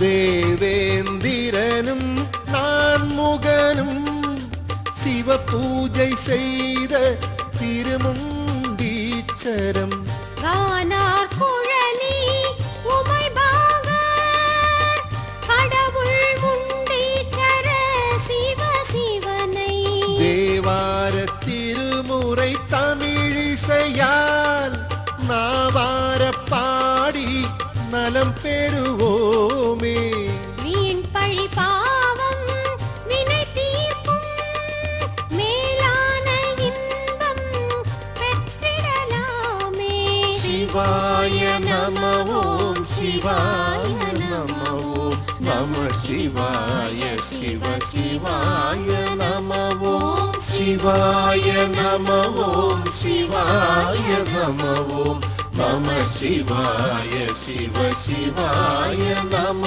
தேவேந்திரனும் நான் முகனும் சிவ பூஜை செய்த திருமுண்டீச்சரம் கானார் குழலி உமைபாக கடவுள் முண்டீச்சர சிவ சிவனை தேவார திருமுறை தமிழிசையால் நாவார பாடி நலம் பெறுவோமே. வீண் பழி பாவம் வினை தீர்க்கும் மேலான இன்பம் பெற்றிடலாமே. சிவாய நம ஓம் சிவாய நம ஓம் நம சிவாய சிவ சிவாய நம ஓம் சிவாய நம ஓம் சிவாய நம ஓம் நம சிவாய சிவ சிவாய நம